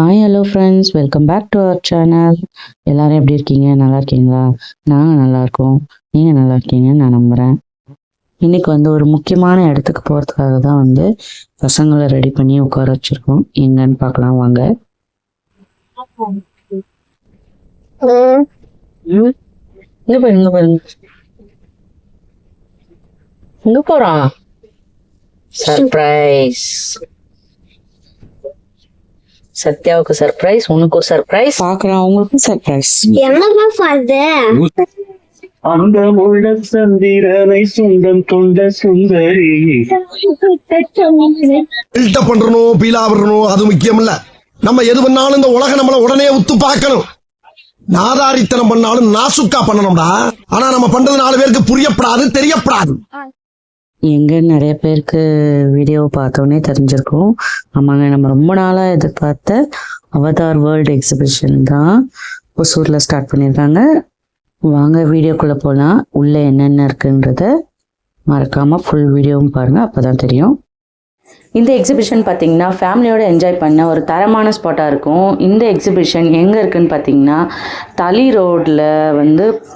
Hi hello friends, welcome back to our channel. எல்லாரும் எப்படி இருக்கீங்க? நல்லா இருக்கீங்களா? நாங்கள் நல்லா இருக்கோம். நீங்கள் நல்லா இருக்கீங்கன்னு நான் நம்புகிறேன். இன்னைக்கு ஒரு முக்கியமான இடத்துக்கு போகிறதுக்காக தான் பசங்களை ரெடி பண்ணி உட்கார வச்சுருக்கோம். எங்கன்னு பார்க்கலாம் வாங்க. இங்கே பாருங்க, இங்கே போகிறோம். சர்ப்ரைஸ். சத்யாவுக்கு சர்ப்ரைஸ், உனக்கும் சர்ப்ரைஸ், பாக்குறேன் அவங்களுக்கும் சர்ப்ரைஸ். அந்த முள்ள சந்திரனை சொந்தம் கொண்ட சுந்தரி பண்றணும், பீலா வரணும், அது முக்கியம் இல்ல. நம்ம எது பண்ணாலும் இந்த உலக நம்மள உடனே உத்து பார்க்கணும். நாதாரித்தனம் பண்ணாலும் நாசுக்கா பண்ணணும்டா. ஆனா நம்ம பண்றது 4 பேருக்கு புரியப்படாது, தெரியப்படாது. எங்க நிறைய பேருக்கு வீடியோ பார்த்தோன்னே தெரிஞ்சிருக்கும். ஆமாங்க, நம்ம ரொம்ப நாளா எதிர்பார்த்த அவதார் வேர்ல்டு எக்ஸிபிஷன் தான் ஒசூர்ல ஸ்டார்ட் பண்ணியிருக்காங்க. வாங்க வீடியோக்குள்ள போகலாம். உள்ள என்னென்ன இருக்குன்றத மறக்காம ஃபுல் வீடியோவும் பாருங்க, அப்பதான் தெரியும். இந்த எக்ஸிபிஷன் பார்த்தீங்கன்னா ஃபேமிலியோடு என்ஜாய் பண்ண ஒரு தரமான ஸ்பாட்டாக இருக்கும். இந்த எக்ஸிபிஷன் எங்கே இருக்குதுன்னு பார்த்தீங்கன்னா தளி ரோடில்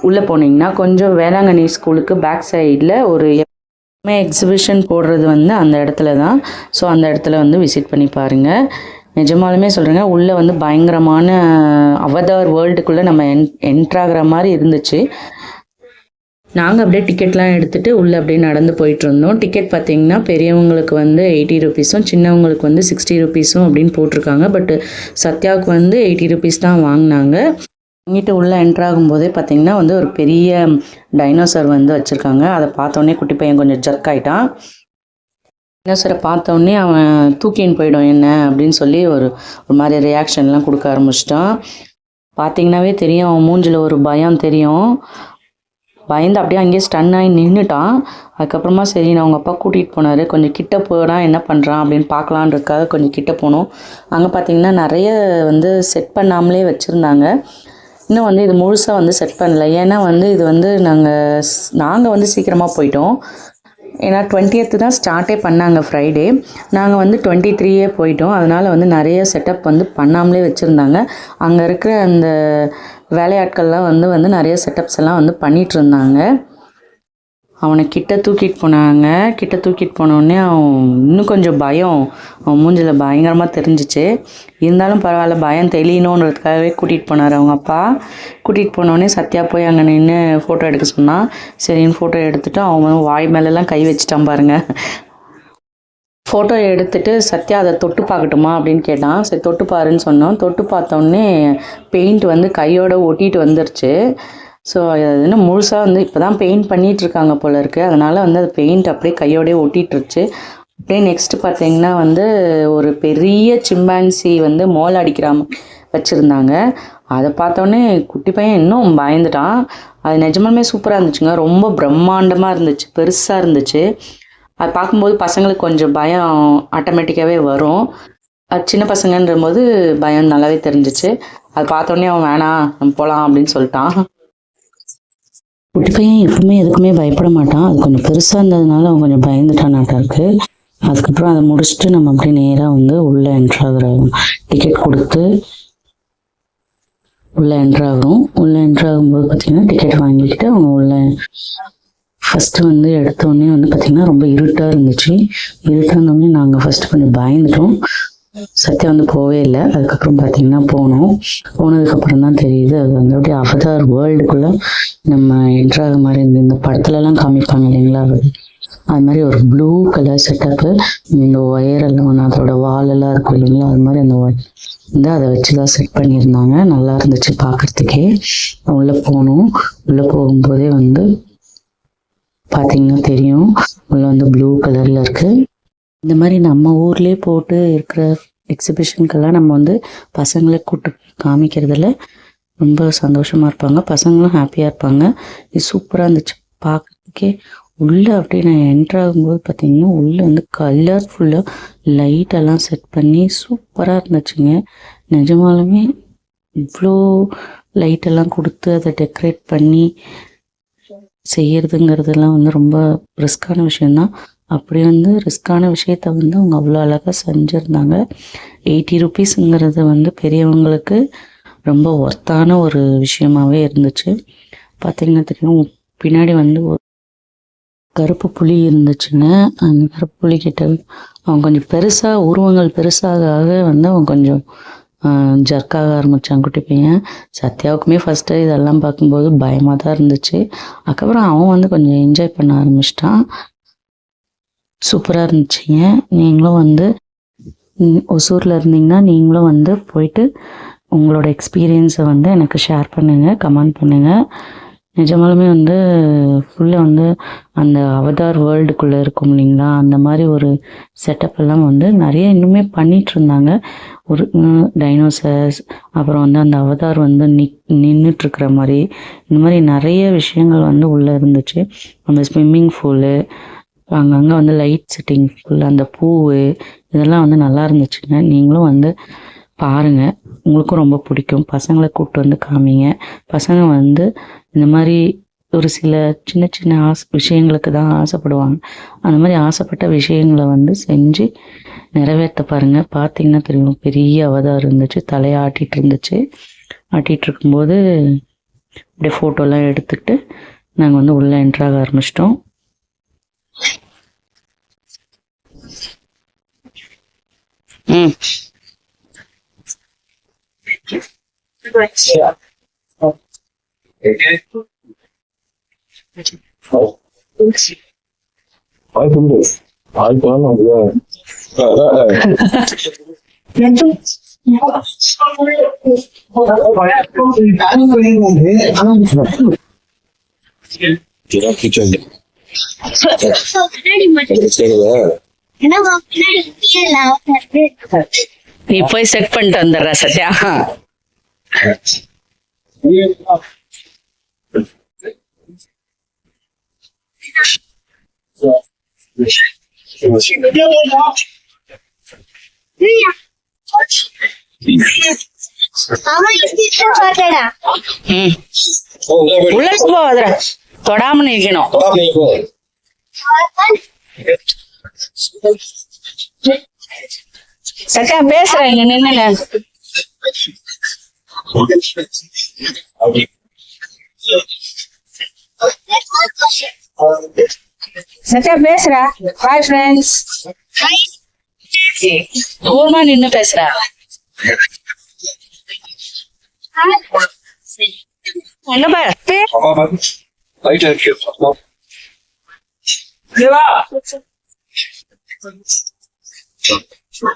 உள்ளே போனீங்கன்னா கொஞ்சம் வேளாங்கண்ணி ஸ்கூலுக்கு பேக் சைடில் ஒரு எக்ஸிபிஷன் போடுறது அந்த இடத்துல தான். ஸோ அந்த இடத்துல விசிட் பண்ணி பாருங்கள். நிஜமாலுமே சொல்கிறேங்க, உள்ளே பயங்கரமான அவதார் வேர்ல்டுக்குள்ளே நம்ம என்ட்ராகிற மாதிரி இருந்துச்சு. நாங்கள் அப்படியே டிக்கெட்லாம் எடுத்துகிட்டு உள்ளே அப்படியே நடந்து போயிட்டு இருந்தோம். டிக்கெட் பார்த்தீங்கன்னா பெரியவங்களுக்கு 80 ருபீஸும் சின்னவங்களுக்கு 60 ருபீஸும் அப்படின்னு போட்டிருக்காங்க. பட் சத்யாவுக்கு 80 ருபீஸ் தான் வாங்கினாங்க. இங்கிட்ட உள்ளே என்ட்ராகும் போதே பார்த்தீங்கன்னா ஒரு பெரிய டைனோசர் வச்சுருக்காங்க. அதை பார்த்தோன்னே குட்டி பையன் கொஞ்சம் ஜர்க் ஆகிட்டான். டைனோசரை பார்த்தோன்னே அவன் தூக்கின்னு போயிடும் என்ன அப்படின்னு சொல்லி ஒரு மாதிரி ரியாக்ஷன்லாம் கொடுக்க ஆரம்பிச்சிட்டான். பார்த்தீங்கன்னாவே தெரியும், அவன் மூஞ்சில் ஒரு பயம் தெரியும். பயந்து அப்படியே அங்கேயே ஸ்டன் ஆகி நின்றுட்டான். அதுக்கப்புறமா சரி நான் அவங்க அப்பா கூட்டிகிட்டு போனார். கொஞ்சம் கிட்ட போனால் என்ன பண்ணுறான் அப்படின்னு பார்க்கலான்றதுக்காக கொஞ்சம் கிட்ட போனோம். அங்கே பார்த்தீங்கன்னா நிறைய செட் பண்ணாமலே வச்சுருந்தாங்க. இன்னும் இது முழுசாக செட் பண்ணல. ஏன்னா இது நாங்கள் சீக்கிரமாக போயிட்டோம். ஏன்னா 20th தான் ஸ்டார்ட்டே பண்ணாங்க ஃப்ரைடே. நாங்கள் 23 போயிட்டோம். அதனால் நிறைய செட்டப் பண்ணாமலே வச்சுருந்தாங்க. அங்கே இருக்கிற அந்த வேலையாட்கள்லாம் நிறைய செட்டப்ஸ் எல்லாம் பண்ணிகிட்டு இருந்தாங்க. அவனை கிட்ட தூக்கிட்டு போனாங்க. கிட்ட தூக்கிட்டு போனோடனே அவன் இன்னும் கொஞ்சம் பயம் அவன் மூஞ்சில் பயங்கரமாக தெரிஞ்சிச்சு. இருந்தாலும் பரவாயில்ல, பயம் தெளியணுன்றதுக்காகவே கூட்டிகிட்டு போனார் அவங்க அப்பா. கூட்டிகிட்டு போனோடனே சத்யா போய் அங்கே நின்று ஃபோட்டோ எடுக்க சொன்னான். சரின்னு ஃபோட்டோ எடுத்துகிட்டு அவன் வாய் மேலெல்லாம் கை வச்சுட்டான் பாருங்கள். ஃபோட்டோ எடுத்துகிட்டு சத்யா அதை தொட்டு பார்க்கட்டுமா அப்படின்னு கேட்டான். சரி தொட்டு பாருன்னு சொன்னோம். தொட்டு பார்த்தோன்னே பெயிண்ட் கையோட ஒட்டிட்டு வந்துருச்சு. ஸோ அது இன்னும் முழுசாக இப்போ தான் பெயிண்ட் பண்ணிகிட்ருக்காங்க போல இருக்குது. அதனால் அது பெயிண்ட் அப்படியே கையோடய ஒட்டிகிட்ருச்சு. அப்படியே நெக்ஸ்ட்டு பார்த்தீங்கன்னா ஒரு பெரிய சிம்பான்சி மோல் அடிக்கிறாம வச்சுருந்தாங்க. அதை பார்த்தோன்னே குட்டி பையன் இன்னும் பயந்துட்டான். அது நிஜமாலுமே சூப்பராக இருந்துச்சுங்க. ரொம்ப பிரம்மாண்டமாக இருந்துச்சு, பெருசாக இருந்துச்சு. அது பார்க்கும்போது பசங்களுக்கு கொஞ்சம் பயம் ஆட்டோமேட்டிக்காகவே வரும். அது சின்ன பசங்கன்ற போது பயம் நல்லாவே தெரிஞ்சிச்சு. அது பார்த்தோன்னே அவன் வேணாம் நம்ம போகலாம் அப்படின்னு சொல்லிட்டான். குட்டி பையன் எப்பவுமே எதுக்குமே பயப்பட மாட்டான். அது கொஞ்சம் பெருசாக இருந்ததுனால அவன் கொஞ்சம் பயந்துட்டானாட்டா இருக்கு. அதுக்கப்புறம் அதை முடிச்சுட்டு நம்ம அப்படியே நேராக உள்ளே என்ட்ராகிறோம். டிக்கெட் கொடுத்து உள்ளே என்ட்ராகும். உள்ளே என்ட்ராகும்போது பார்த்தீங்கன்னா டிக்கெட் வாங்கிக்கிட்டு அவங்க உள்ளே ஃபஸ்ட்டு எடுத்தோடனே பார்த்தீங்கன்னா ரொம்ப இருட்டாக இருந்துச்சு. இருட்டாக இருந்தோடனே நாங்கள் ஃபஸ்ட்டு கொஞ்சம் பயந்துட்டோம். சத்யா போவே இல்லை. அதுக்கப்புறம் பார்த்தீங்கன்னா போனதுக்கப்புறம் தான் தெரியுது அது அப்படியே அவதார் வேர்ல்டுக்குள்ளே நம்ம என்ட்ராக மாதிரி இந்த படத்துலலாம் காமிப்பாங்க இல்லைங்களா, அது மாதிரி ஒரு ப்ளூ கலர் செட்டப்பு. இந்த ஒயரெல்லாம் அதோட வாலெல்லாம் இருக்கும் இல்லைங்களா, அது மாதிரி அந்த அதை வச்சு தான் செட் பண்ணியிருந்தாங்க. நல்லா இருந்துச்சு பார்க்குறதுக்கே. உள்ளே போனோம். உள்ளே போகும்போதே பார்த்தீங்கன்னா தெரியும் உள்ள ப்ளூ கலரில் இருக்குது. இந்த மாதிரி நம்ம ஊர்லேயே போட்டு இருக்கிற எக்ஸிபிஷனுக்கெல்லாம் நம்ம பசங்களை கூட்டு காமிக்கிறதுல ரொம்ப சந்தோஷமாக இருப்பாங்க. பசங்களும் ஹாப்பியாக இருப்பாங்க. இது சூப்பராக இருந்துச்சு பார்க்குறதுக்கே. உள்ளே அப்படியே நான் என்ட்ராகும்போது பார்த்தீங்கன்னா உள்ளே கலர்ஃபுல்லாக லைட்டெல்லாம் செட் பண்ணி சூப்பராக இருந்துச்சுங்க. நிஜமாலுமே இவ்வளோ லைட்டெல்லாம் கொடுத்து அதை டெக்கரேட் பண்ணி செய்யறதுங்கிறதெல்லாம் ரொம்ப ரிஸ்கான விஷயம்தான். அப்படி வந்து ரிஸ்க்கான விஷயத்த வந்து அவங்க அவ்வளோ அழகாக செஞ்சுருந்தாங்க. 80 ருபீஸுங்கிறது வந்து பெரியவங்களுக்கு ரொம்ப ஒர்த்தான ஒரு விஷயமாவே இருந்துச்சு. பார்த்தீங்கன்னா தெரியும், பின்னாடி வந்து ஒரு கருப்பு புலி இருந்துச்சுங்க. அந்த கருப்பு புலிக்கிட்ட அவன் கொஞ்சம் பெருசாக, உருவங்கள் பெருசாக வந்து அவன் கொஞ்சம் ஜர்க்காக ஆரம்பித்தான் குட்டி பையன். சத்யாவுக்குமே ஃபஸ்ட்டு இதெல்லாம் பார்க்கும்போது பயமாக தான் இருந்துச்சு. அதுக்கப்புறம் அவன் வந்து கொஞ்சம் என்ஜாய் பண்ண ஆரம்பிச்சிட்டான். சூப்பராக இருந்துச்சுங்க. நீங்களும் வந்து ஒசூரில் இருந்தீங்கன்னா நீங்களும் வந்து போயிட்டு உங்களோட எக்ஸ்பீரியன்ஸை வந்து எனக்கு ஷேர் பண்ணுங்கள், கமெண்ட் பண்ணுங்கள். நிஜமாலுமே வந்து ஃபுல்லாக வந்து அந்த அவதார் வேர்ல்டுக்குள்ளே இருக்கும் இல்லைங்களா, அந்த மாதிரி ஒரு செட்டப் எல்லாம் வந்து நிறைய இன்னுமே பண்ணிகிட்டு இருந்தாங்க. ஒரு டைனோசர்ஸ், அப்புறம் வந்து அந்த அவதார் வந்து நின்றுட்டுருக்கிற மாதிரி, இந்த மாதிரி நிறைய விஷயங்கள் வந்து உள்ளே இருந்துச்சு. அந்த ஸ்விம்மிங் பூலு, அங்கங்கே வந்து லைட் செட்டிங் ஃபுல், அந்த பூவு, இதெல்லாம் வந்து நல்லா இருந்துச்சுங்க. நீங்களும் வந்து பாருங்கள், உங்களுக்கும் ரொம்ப பிடிக்கும். பசங்களை கூப்பிட்டு வந்து காமிங்க. பசங்க வந்து இந்த மாதிரி ஒரு சில சின்ன சின்ன விஷயங்களுக்கு தான் ஆசைப்படுவாங்க. அந்த மாதிரி ஆசைப்பட்ட விஷயங்களை வந்து செஞ்சு நிறைவேற்ற பாருங்கள். பார்த்தீங்கன்னா தெரியும், பெரிய அவதாரம் இருந்துச்சு, தலையை ஆட்டிகிட்டு இருந்துச்சு. ஆட்டிகிட்டு இருக்கும்போது அப்படியே ஃபோட்டோலாம் எடுத்துக்கிட்டு நாங்கள் வந்து உள்ளே என்ட்ராக ஆரம்பிச்சிட்டோம். நீ போய் செட் பண்ணிட்டு வந்துடுற சத்யா. உள்ள போவாத, தொடாம நிக்கணும். சத்யா பேசுறேன், இங்க நின்னு. சத்யா பேசுறா. Hi friends. தூரமா நின்னு பேசுறா. எங்க பாரு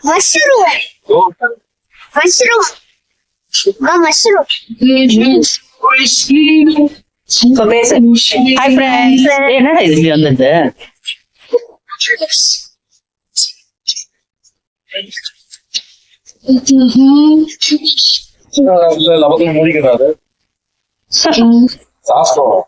மஷ்ரூம் ஹாய் ஃப்ரெண்ட்ஸ். என்னடா இது வந்தது? முடிக்கிறாரு சாஸ்திரம்.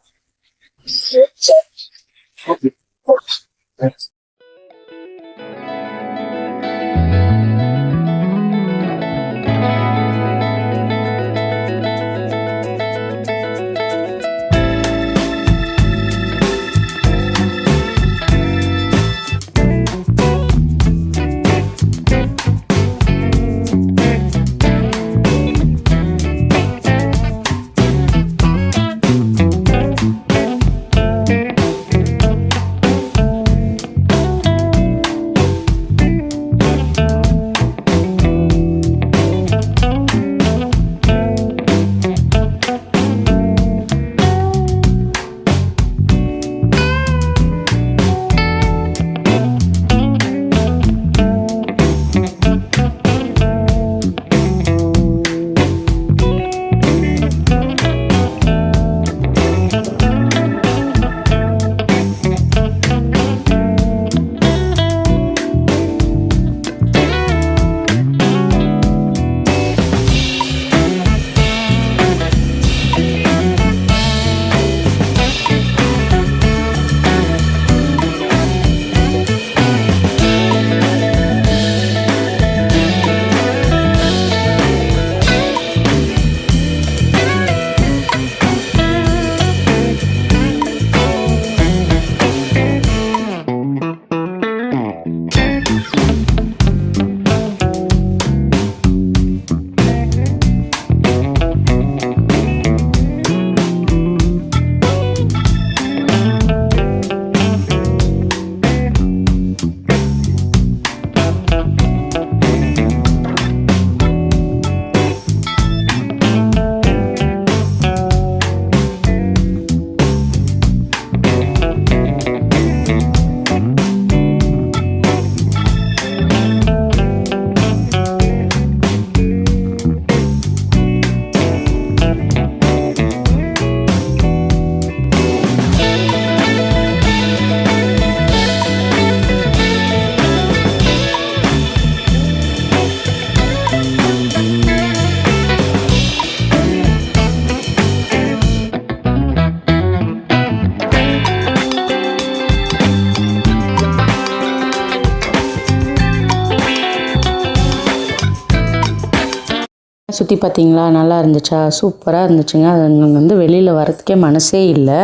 சுற்றி பார்த்தீங்களா? நல்லா இருந்துச்சா? சூப்பராக இருந்துச்சுங்க. அது அங்கே வந்து வெளியில் வரத்துக்கே மனசே இல்லை.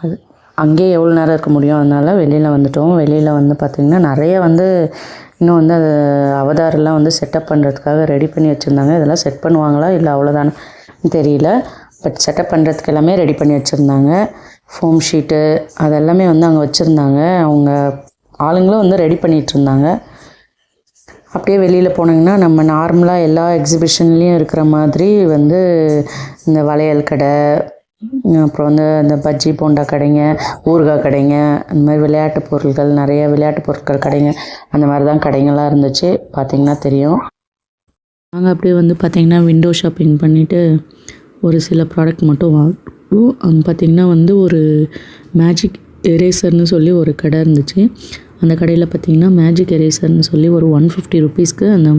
அது அங்கேயே எவ்வளோ நேரம் இருக்க முடியும், அதனால் வெளியில் வந்துட்டோம். வெளியில் வந்து பார்த்திங்கன்னா நிறைய வந்து இன்னும் வந்து அது அவதாரெல்லாம் வந்து செட்டப் பண்ணுறதுக்காக ரெடி பண்ணி வச்சுருந்தாங்க. இதெல்லாம் செட் பண்ணுவாங்களா இல்லை அவ்வளோதானு தெரியல. பட் செட்டப் பண்ணுறதுக்கு எல்லாமே ரெடி பண்ணி வச்சுருந்தாங்க. ஃபோம் ஷீட்டு அதெல்லாமே வந்து அங்கே வச்சுருந்தாங்க. அவங்க ஆளுங்களும் வந்து ரெடி பண்ணிகிட்டு இருந்தாங்க. அப்படியே வெளியில் போனீங்கன்னா நம்ம நார்மலாக எல்லா எக்ஸிபிஷன்லேயும் இருக்கிற மாதிரி வந்து இந்த வளையல் கடை, அப்புறம் வந்து இந்த பஜ்ஜி போண்டா கடைங்க, ஊறுகாய் கடைங்க, அந்த மாதிரி விளையாட்டு பொருட்கள், நிறைய விளையாட்டு பொருட்கள் கடைங்க, அந்த மாதிரி தான் கடைங்கள்லாம் இருந்துச்சு. பார்த்திங்கன்னா தெரியும். நாங்கள் அப்படியே வந்து பார்த்திங்கன்னா விண்டோ ஷாப்பிங் பண்ணிவிட்டு ஒரு சில ப்ராடக்ட் மட்டும் வாங்குவோம். அங்கே பார்த்திங்கன்னா வந்து ஒரு மேஜிக் எரேசர்னு சொல்லி ஒரு கடை இருந்துச்சு. அந்த கடையில் பார்த்திங்கன்னா மேஜிக் எரேசர்னு சொல்லி ஒரு 150 ருபீஸ்க்கு அந்த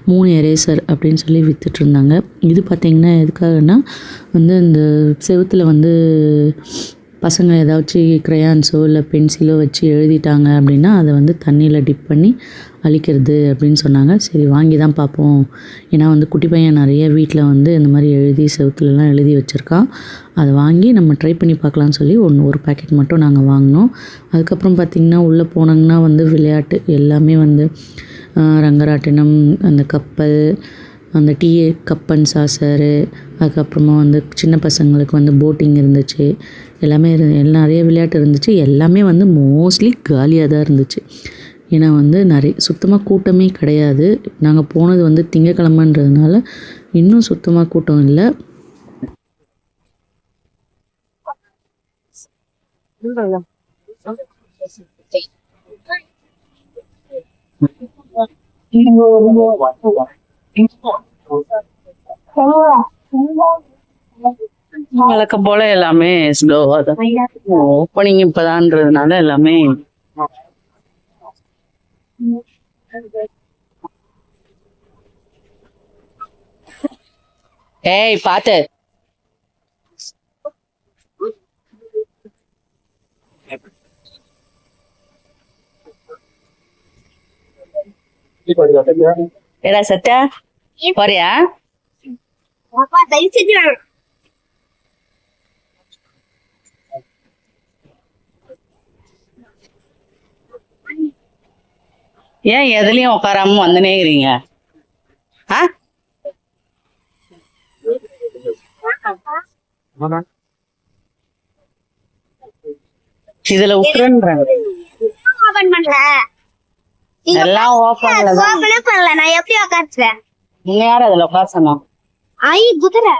3 எரேசர் அப்படின்னு சொல்லி விற்றுட்ருந்தாங்க. இது பார்த்திங்கன்னா எதுக்காகனா வந்து இந்த செவுத்தில் வந்து பசங்க ஏதாச்சும் க்ரையான்ஸோ இல்லை பென்சிலோ வச்சு எழுதிட்டாங்க அப்படின்னா அதை வந்து தண்ணியில் டிப் பண்ணி அழிக்கிறது அப்படின்னு சொன்னாங்க. சரி வாங்கி தான் பார்ப்போம். ஏன்னா வந்து குட்டி பையன் நிறைய வீட்டில் வந்து இந்த மாதிரி எழுதி செவுத்துலலாம் எழுதி வச்சுருக்கான். அதை வாங்கி நம்ம ட்ரை பண்ணி பார்க்கலான்னு சொல்லி ஒரு பேக்கெட் மட்டும் நாங்கள் வாங்கினோம். அதுக்கப்புறம் பார்த்திங்கன்னா உள்ளே போனாங்கன்னா வந்து விளையாட்டு எல்லாமே வந்து ரங்கராட்டினம், அந்த கப்பல், அந்த டீ கப் அண்ட் சாசரு, அதுக்கப்புறமா வந்து சின்ன பசங்களுக்கு வந்து போட்டிங் இருந்துச்சு. எல்லாமே நிறைய விளையாட்டு இருந்துச்சு. எல்லாமே வந்து மோஸ்ட்லி காலியாக தான் இருந்துச்சு. ஏன்னா வந்து சுத்தமாக கூட்டமே கிடையாது. நாங்கள் போனது வந்து திங்கக்கிழமைன்றதுனால இன்னும் சுத்தமாக கூட்டம் இல்லை. வழக்கம் போல எல்லாமே ஸ்லோவாக தான். ஓப்பனிங் இப்போதான்றதுனால எல்லாமே ஏய் பாத்து ஏடா சத்யா போறியா? ஏன் எதுலயும் உட்காராம வந்துனேங்கிறீங்க? இதுல உட்றேன்றாங்க. எல்லாம் ஓபன்ல பண்ணல. நான் எப்படி உட்காருச்சேன்? நீங்க யாரு அதுல உட்கார சொன்னா? ஐ குதிரை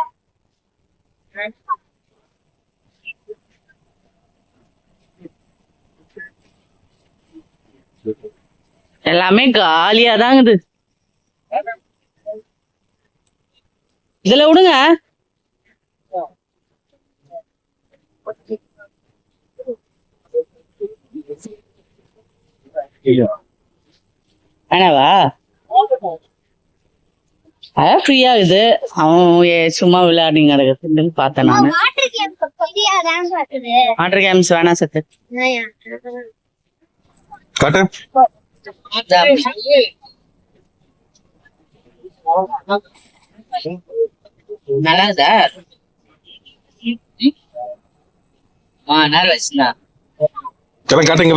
எல்லாமே காலியா தாங்குது. இதுல விடுங்க. ஆனாவா அதான் ஃப்ரீயா இது. அவன் சும்மா விளையாடிங்க கிடக்குதுன்னு பார்த்தேன் நானு. வாட்டர் கேம்ஸ் வேணாம் சத்து. நல்லா இருந்தா நேரம் வச்சுனா காட்டுங்க.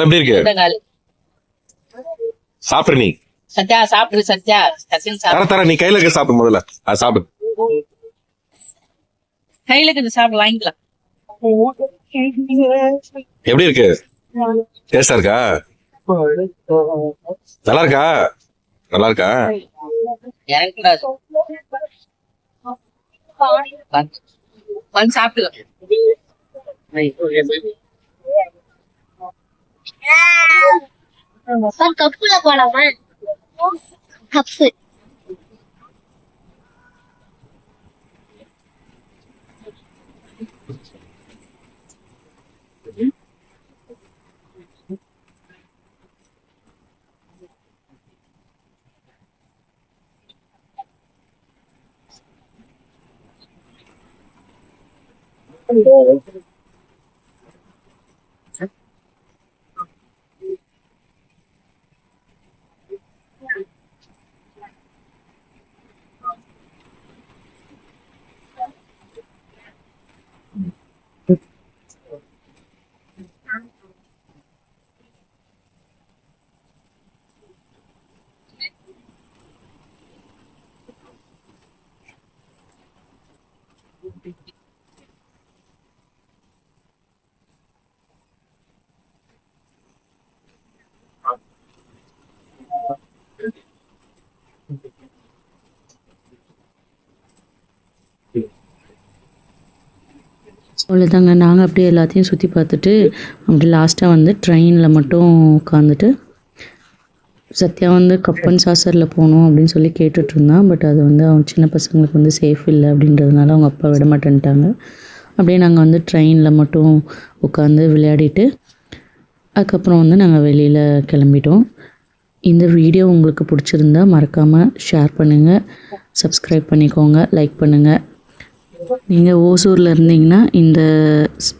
எப்படி இருக்கு? சாப்பிடு நீ. சத்யா சாப்பிடு. சத்யா தர நீ கையில இருக்க சாப்பிடு. முதல்ல அது சாப்பிடு. கையில இருக்கு சாப்பிடு. வாங்கிக்கலாம். எப்படி இருக்கு? டேஸ்டா இருக்கா? நல்லா இருக்கா? நல்லா இருக்கா? சாப்பிடு. கப்புல போலாமா? கப்பு அவ்வளோதாங்க. நாங்கள் அப்படியே எல்லாத்தையும் சுற்றி பார்த்துட்டு அப்படி லாஸ்ட்டாக வந்து ட்ரெயினில் மட்டும் உட்காந்துட்டு சத்யா வந்து கப்பன் சாசரில் போகணும் அப்படின்னு சொல்லி கேட்டுட்டு இருந்தான். பட் அது வந்து அவன் சின்ன பசங்களுக்கு வந்து சேஃப் இல்லை அப்படின்றதுனால அவங்க அப்பா விட மாட்டேன்ட்டாங்க. அப்படியே நாங்கள் வந்து ட்ரெயினில் மட்டும் உட்காந்து விளையாடிட்டு அதுக்கப்புறம் வந்து நாங்கள் வெளியில் கிளம்பிட்டோம். இந்த வீடியோ உங்களுக்கு பிடிச்சிருந்தா மறக்காமல் ஷேர் பண்ணுங்கள், சப்ஸ்கிரைப் பண்ணிக்கோங்க, லைக் பண்ணுங்கள். நீங்கள் ஓசூரில் இருந்தீங்கன்னா இந்த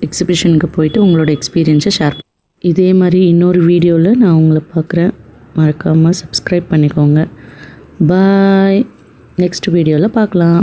எக்ஸிபிஷனுக்கு போயிட்டு உங்களோட எக்ஸ்பீரியன்ஸை ஷேர் இதே மாதிரி இன்னொரு வீடியோவில் நான் உங்களை பார்க்குறேன். மறக்காமல் சப்ஸ்கிரைப் பண்ணிக்கோங்க. பாய். நெக்ஸ்ட் வீடியோவில் பார்க்கலாம்.